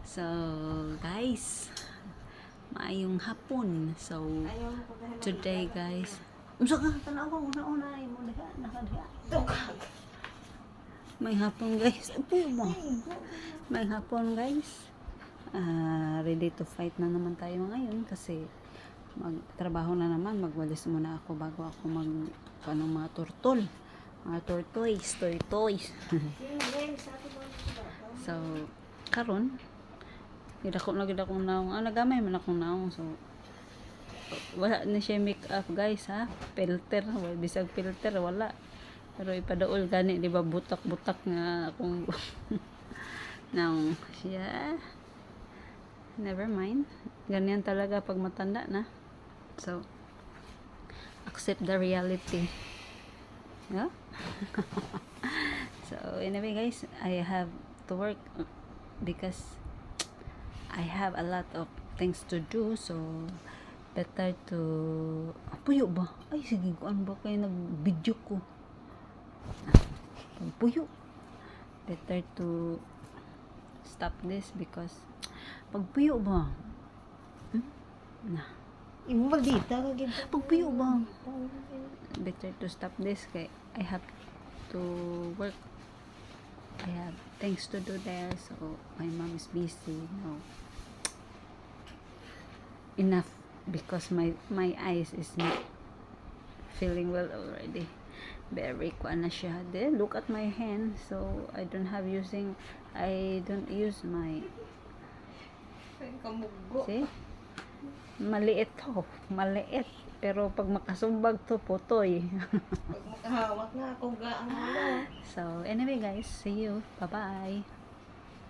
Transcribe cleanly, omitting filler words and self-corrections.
So, guys, maayong hapon. So, today, guys, unsa ka tanaw ko una mo diha nakadiha. May hapon, guys. Upo mo. May hapon, guys. Ready to fight na naman tayo ngayon kasi magtrabaho na naman. Magwalis muna ako bago ako anong mga turtol. Mga tortoise. So, karon gidako na naong nagamay man akong naong, so wala na siya make up, guys, ha. Filter, bisag filter wala, pero ipadaol gani, di ba, butak nga akong naong siya. Never mind, ganyan talaga pag matanda na. So accept the reality, yeah. So anyway, guys, I have to work because I have a lot of things to do, so better to puyo ba? Ay sige, kuan ba kayo nag-video ko? Puyo. Better to stop this because pag puyo ba? Na. Imo maldita ka gid. Pag puyo ba? Better to stop this kay I have to work. I have things to do there, so my mom is busy. No. Enough because my eyes is not feeling well already. Very kuan na siya. Then look at my hand, so I don't use my, Kamugo. see, maliit to, maliit, pero pag makasumbag to putoy. Pag makahawak na ako gaang mo. So anyway, guys, see you, bye bye.